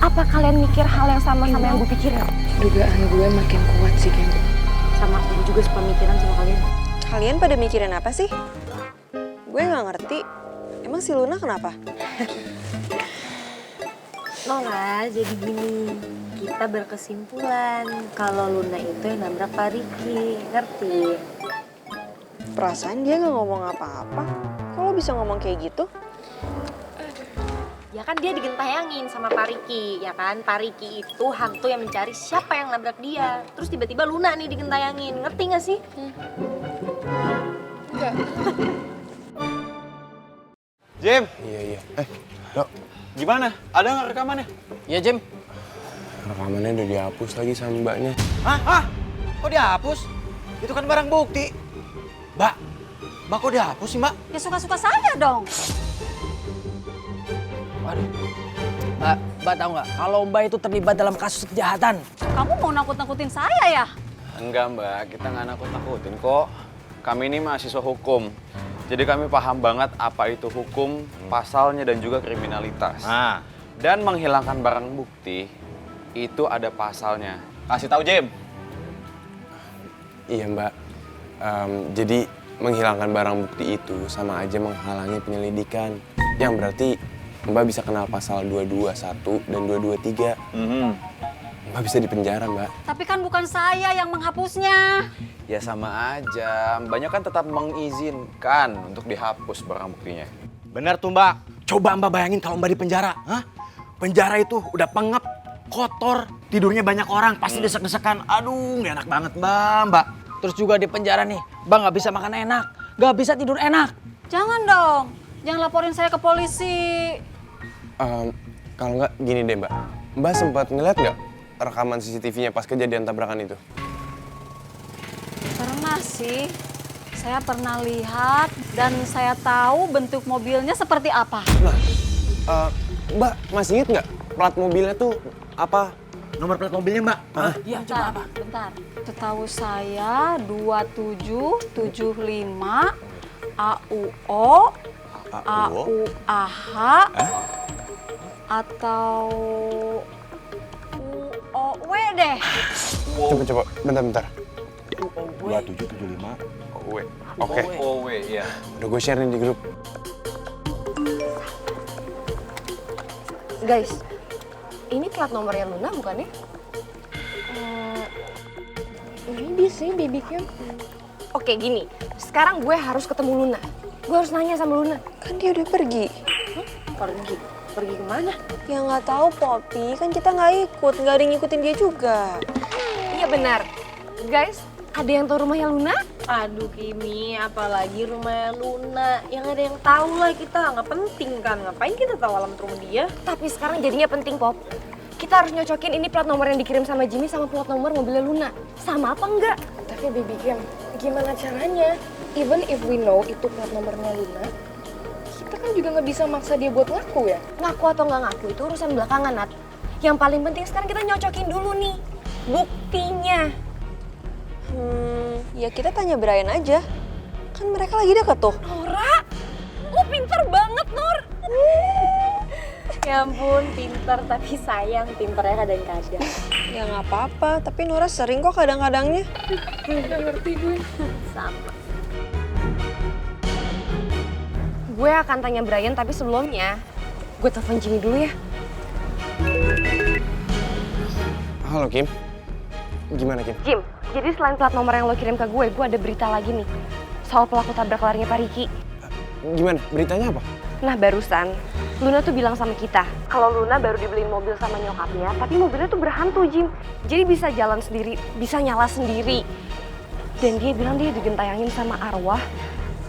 Speaker 13: apa kalian mikir hal yang sama yang gue pikirin?
Speaker 9: Dugaan gue makin kuat sih kayaknya.
Speaker 13: Sama gue juga sepemikiran sama kalian.
Speaker 1: Kalian pada mikirin apa sih? Gue nggak ngerti. Emang si Luna kenapa?
Speaker 2: Nora, jadi gini, kita berkesimpulan kalau Luna itu yang nabrak Pak Riki, ngerti?
Speaker 1: Perasaan dia gak ngomong apa-apa. Kok lo bisa ngomong kayak gitu?
Speaker 13: Ya kan dia digentayangin sama Pak Riki, ya kan? Pak Riki itu hantu yang mencari siapa yang nabrak dia. Terus tiba-tiba Luna nih digentayangin, ngerti gak sih?
Speaker 1: Enggak.
Speaker 6: Jim.
Speaker 3: Iya. Dok.
Speaker 6: Gimana? Ada nggak rekamannya?
Speaker 4: Iya, Jim.
Speaker 3: Rekamannya udah dihapus lagi sama mbaknya.
Speaker 8: Hah? Kok dihapus? Itu kan barang bukti. Mbak kok dihapus sih, Mbak?
Speaker 10: Ya suka-suka saya dong.
Speaker 4: Waduh. Mbak tahu nggak? Kalau Mbak itu terlibat dalam kasus kejahatan.
Speaker 10: Kamu mau nakut-nakutin saya ya?
Speaker 6: Enggak Mbak, kita nggak nakut-nakutin kok. Kami ini mahasiswa hukum. Jadi kami paham banget apa itu hukum, pasalnya dan juga kriminalitas. Dan menghilangkan barang bukti, itu ada pasalnya. Kasih tahu Jim.
Speaker 3: Iya Mbak. Jadi menghilangkan barang bukti itu sama aja menghalangi penyelidikan. Yang berarti Mbak bisa kenal pasal 221 dan 223. Mbak bisa dipenjara, Mbak.
Speaker 10: Tapi kan bukan saya yang menghapusnya.
Speaker 6: Ya sama aja, Mbaknya kan tetap mengizinkan untuk dihapus barang buktinya.
Speaker 8: Bener tuh, Mbak. Coba Mbak bayangin kalau Mbak di penjara. Penjara itu udah pengep, kotor, tidurnya banyak orang, pasti desek-desekan. Aduh, nggak enak banget, Mbak.
Speaker 4: Terus juga di penjara nih, Mbak nggak bisa makan enak, nggak bisa tidur enak.
Speaker 10: Jangan dong, jangan laporin saya ke polisi.
Speaker 3: Kalau nggak gini deh, Mbak. Mbak sempat ngeliat nggak rekaman CCTV-nya pas kejadian tabrakan itu?
Speaker 10: Pernah sih, saya pernah lihat dan saya tahu bentuk mobilnya seperti apa.
Speaker 3: Nah, Mbak masih inget nggak plat mobilnya tuh apa?
Speaker 8: Nomor plat mobilnya, Mbak?
Speaker 10: Iya, coba apa? Bentar. Setahu saya 2775 AUO, AUAH, atau UOW deh.
Speaker 3: Coba, bentar.
Speaker 6: 2775 OW. Oke. OW, iya.
Speaker 3: Udah gue share nih di grup.
Speaker 13: Guys, ini plat nomornya Luna bukannya? Ini sih baby Kim. Oke gini, sekarang gue harus ketemu Luna. Gue harus nanya sama Luna.
Speaker 1: Kan dia udah pergi.
Speaker 13: Pergi? Pergi kemana?
Speaker 1: Ya nggak tahu, Poppy. Kan kita nggak ikut, nggak ada yang ngikutin dia juga.
Speaker 13: Iya benar. Guys, ada yang tahu rumahnya Luna? Aduh Kimi, apalagi rumahnya Luna. Yang ada yang tahu lah kita, nggak penting kan. Ngapain kita tahu alamat rumah dia? Tapi sekarang jadinya penting, Pop. Kita harus nyocokin ini plat nomor yang dikirim sama Jimmy sama plat nomor mobilnya Luna. Sama apa enggak? Tapi Baby Kim, gimana caranya? Even if we know itu plat nomornya Luna, kita kan juga nggak bisa maksa dia buat ngaku ya. Ngaku atau nggak ngaku itu urusan belakangan, Nat. Yang paling penting sekarang kita nyocokin dulu nih buktinya.
Speaker 1: Ya kita tanya Brian aja. Kan mereka lagi deket tuh.
Speaker 13: Nora, lo pinter banget, Nur. Ya ampun, pinter tapi sayang pinternya kadang-kadang.
Speaker 1: Ya nggak apa-apa, tapi Nora sering kok kadang-kadangnya.
Speaker 13: Gak ngerti gue. Sama. Gue akan tanya Brian, tapi sebelumnya gue telepon Jimmy dulu ya.
Speaker 3: Halo Kim, gimana Kim?
Speaker 13: Jim, jadi selain plat nomor yang lo kirim ke gue ada berita lagi nih. Soal pelaku tabrak larinya Pak Riki.
Speaker 3: Gimana? Beritanya apa?
Speaker 13: Nah barusan, Luna tuh bilang sama kita kalau Luna baru dibeliin mobil sama nyokapnya, tapi mobilnya tuh berhantu, Jim. Jadi bisa jalan sendiri, bisa nyala sendiri. Dan dia bilang dia digentayangin sama arwah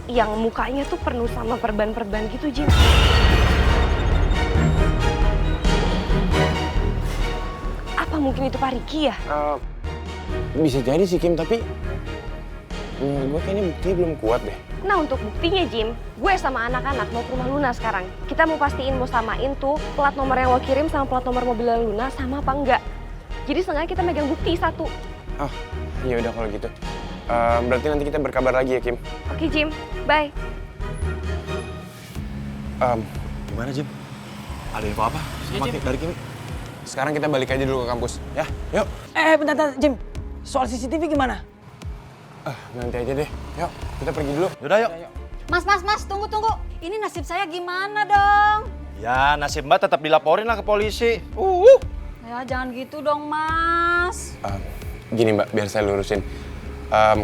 Speaker 13: yang mukanya tuh penuh sama perban-perban gitu, Jim. Apa mungkin itu Pak Riki ya?
Speaker 3: Bisa jadi sih Kim, tapi menurut gue kayaknya buktinya belum kuat deh.
Speaker 13: Nah untuk buktinya Jim, gue sama anak-anak mau ke rumah Luna sekarang. Kita mau pastiin, mau samain tuh plat nomor yang lo kirim sama plat nomor mobil Luna sama apa enggak. Jadi seenggaknya kita megang bukti satu.
Speaker 3: Ya udah kalau gitu. Berarti nanti kita berkabar lagi ya Kim.
Speaker 13: Oke Jim, bye.
Speaker 3: Gimana Jim? Ada info apa? Sama dari Kim? Sekarang kita balik aja dulu ke kampus, ya? Yuk.
Speaker 4: Bentar, Jim. Soal CCTV gimana?
Speaker 3: Nanti aja deh. Yuk, kita pergi dulu.
Speaker 6: Yaudah yuk.
Speaker 10: Mas, tunggu. Ini nasib saya gimana dong?
Speaker 8: Ya nasib Mbak tetap dilaporin lah ke polisi.
Speaker 10: Ya jangan gitu dong Mas.
Speaker 3: Gini Mbak, biar saya lurusin.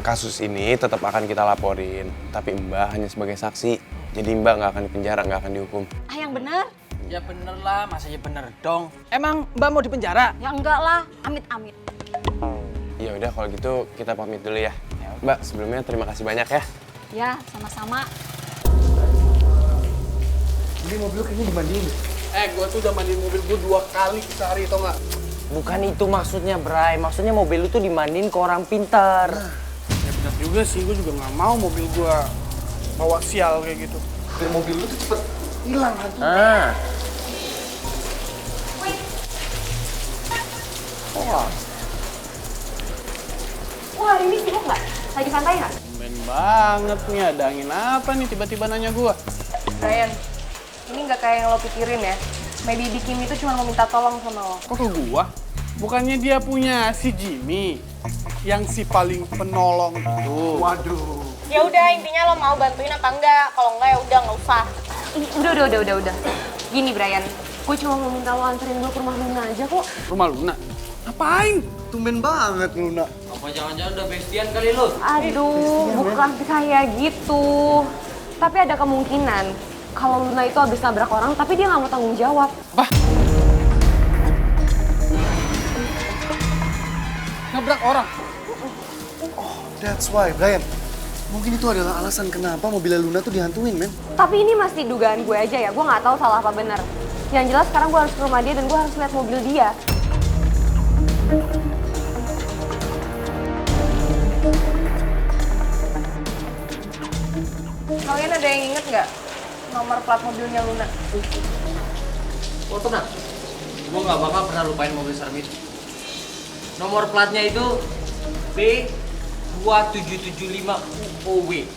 Speaker 3: Kasus ini tetap akan kita laporin, tapi Mbak hanya sebagai saksi. Jadi Mbak nggak akan dipenjara, nggak akan dihukum.
Speaker 10: Yang bener?
Speaker 4: Ya bener lah, masa ya bener dong. Emang Mbak mau dipenjara?
Speaker 10: Ya enggak lah, amit-amit.
Speaker 3: Ya udah kalau gitu kita pamit dulu ya. Mbak, sebelumnya terima kasih banyak ya.
Speaker 10: Ya, sama-sama.
Speaker 5: Ini mobil kayaknya dimandiin.
Speaker 7: Gue tuh udah mandiin mobil gue 2 kali sehari, tau nggak?
Speaker 4: Bukan itu maksudnya, Bray. Maksudnya mobil lu tuh dimandiin ke orang pintar.
Speaker 7: Ya benar juga sih, gue juga nggak mau mobil gue bawa sial kayak gitu.
Speaker 5: Biar mobil lu tuh cepet hilang hantunya.
Speaker 1: Wah, hari ini sibuk nggak? Lagi santai nggak?
Speaker 7: Ben banget nih, ada angin apa nih tiba-tiba nanya gue?
Speaker 2: Brian, ini nggak kayak yang lo pikirin ya. Maybe Kim itu cuma mau minta tolong sama lo.
Speaker 7: Kok ke gua? Bukannya dia punya si Jimmy yang si paling penolong itu.
Speaker 5: Waduh.
Speaker 2: Ya udah, intinya lo mau bantuin apa enggak? Kalau enggak ya udah nggak usah.
Speaker 1: Udah. Gini Brian, gue cuma mau minta lo anterin gue ke rumah Luna aja kok.
Speaker 7: Rumah Luna? Ngapain?
Speaker 5: Tumben banget Luna.
Speaker 4: Apa jangan-jangan udah bestian kali lu?
Speaker 1: Aduh, bukan kayak gitu. Tapi ada kemungkinan kalau Luna itu habis nabrak orang, tapi dia nggak mau tanggung jawab.
Speaker 7: Nabrak orang?
Speaker 5: That's why, Brian. Mungkin itu adalah alasan kenapa mobilnya Luna tuh dihantuin, men.
Speaker 1: Tapi ini masih dugaan gue aja ya, gue nggak tahu salah apa benar. Yang jelas sekarang gue harus ke rumah dia dan gue harus lihat mobil dia.
Speaker 2: Kalian ada yang inget nggak nomor plat mobilnya Luna?
Speaker 4: Oh tenang, gue gak bakal pernah lupain mobil serem itu. Nomor platnya itu B2775 UOW.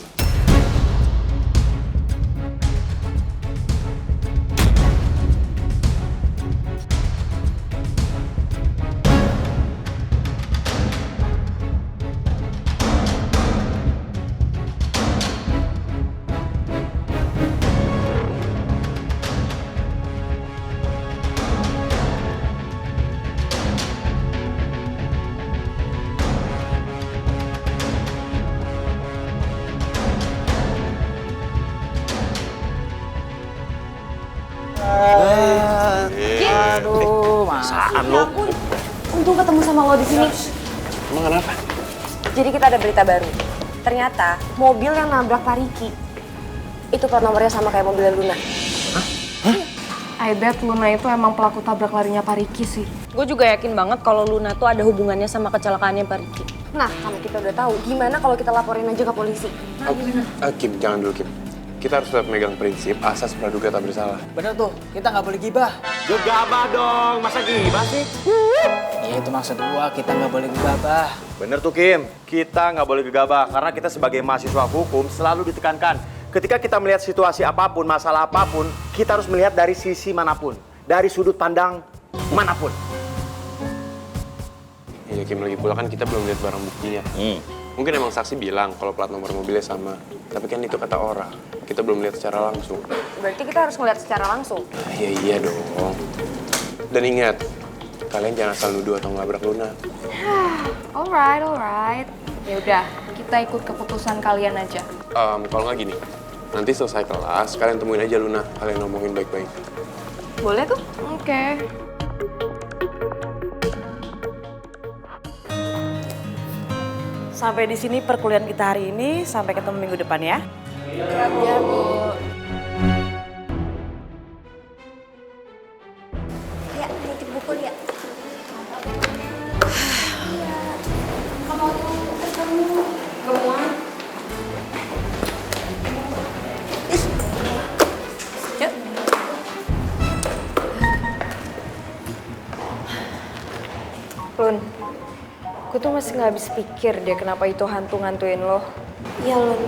Speaker 8: Aduh, masaan lo.
Speaker 1: Untung ketemu sama lo di sini.
Speaker 3: Emang kenapa?
Speaker 1: Jadi kita ada berita baru. Ternyata mobil yang nabrak Pak Riki itu plat nomornya sama kayak mobilnya Luna.
Speaker 2: I bet Luna itu emang pelaku tabrak larinya Pak Riki sih. Gue juga yakin banget kalau Luna tuh ada hubungannya sama kecelakaannya Pak Riki.
Speaker 1: Nah, kalau kita udah tahu, gimana kalau kita laporin aja ke polisi?
Speaker 3: Kim, jangan dulu Kim. Kita harus tetap megang prinsip asas praduga tak bersalah.
Speaker 4: Bener tuh, kita nggak boleh gibah.
Speaker 8: Gegabah dong, masa gibah sih?
Speaker 4: Ya itu maksud gua, kita nggak boleh gegabah.
Speaker 8: Bener tuh Kim, kita nggak boleh gegabah karena kita sebagai mahasiswa hukum selalu ditekankan. Ketika kita melihat situasi apapun, masalah apapun, kita harus melihat dari sisi manapun, dari sudut pandang manapun.
Speaker 3: Iya Kim, lagi pula kan kita belum lihat barang buktinya. Mungkin emang saksi bilang kalau plat nomor mobilnya sama, tapi kan itu kata orang. Kita belum lihat secara langsung.
Speaker 1: Berarti kita harus ngeliat secara langsung.
Speaker 3: Nah, iya dong. Dan ingat, kalian jangan asal nuduh atau ngelabrak Luna.
Speaker 2: Alright. Ya udah, kita ikut keputusan kalian aja.
Speaker 3: Kalau nggak gini, nanti selesai kelas, kalian temuin aja Luna. Kalian ngomongin baik-baik.
Speaker 1: Boleh tuh?
Speaker 2: Oke.
Speaker 16: Sampai di sini perkuliahan kita hari ini, sampai ketemu minggu depan ya.
Speaker 2: Iya, Bu.
Speaker 12: Ya, nitip buku ya.
Speaker 2: Lun, gue tuh masih nggak habis pikir deh kenapa itu hantu ngantuin lo.
Speaker 12: Ya Lun,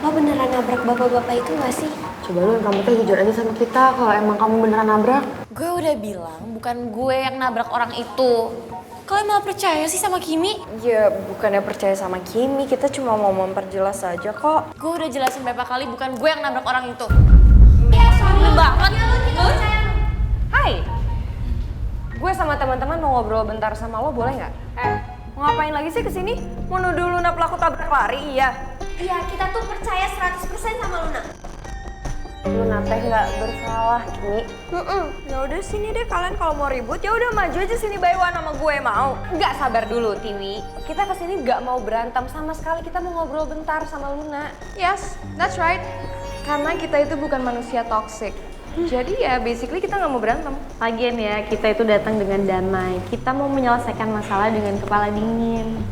Speaker 12: lo beneran nabrak bapak-bapak itu gak sih?
Speaker 1: Coba lu kamu tuh jujur aja sama kita kalau emang kamu beneran nabrak.
Speaker 2: Gue udah bilang bukan gue yang nabrak orang itu. Kalian malah percaya sih sama Kimi? Ya bukannya percaya sama Kimi, kita cuma mau memperjelas aja kok. Gue udah jelasin berapa kali bukan gue yang nabrak orang itu.
Speaker 12: Ya, soalnya
Speaker 2: banget.
Speaker 12: Lun.
Speaker 2: ngobrol bentar sama lo, boleh nggak? Mau ngapain lagi sih kesini? Mau nuduh Luna pelaku tabrak lari, iya?
Speaker 12: Iya, kita tuh percaya 100% sama Luna.
Speaker 2: Luna teh nggak bersalah, Kimi. Ya udah sini deh, kalian kalau mau ribut ya udah maju aja sini by one sama gue, mau? Nggak, sabar dulu Tiwi. Kita kesini nggak mau berantem sama sekali, kita mau ngobrol bentar sama Luna.
Speaker 14: Yes, that's right. Karena kita itu bukan manusia toxic. Jadi ya basically kita nggak mau berantem.
Speaker 13: Lagian ya, kita itu datang dengan damai. Kita mau menyelesaikan masalah dengan kepala dingin.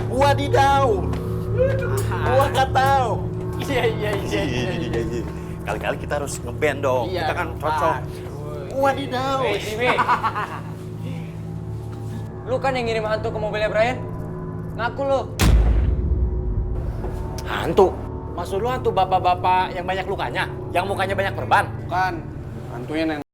Speaker 8: Wadidaw. Gua nggak tahu.
Speaker 11: Iya.
Speaker 8: Kali-kali kita harus ngeband dong.
Speaker 11: Iya.
Speaker 8: Kita kan cocok. Wadidaw.
Speaker 4: Lu kan yang ngirim hantu ke mobilnya Brian? Ngaku lu.
Speaker 11: Hantu? Maksud lu hantu bapak-bapak yang banyak lukanya? Yang mukanya banyak perban?
Speaker 7: Bukan. Hantunya nenek.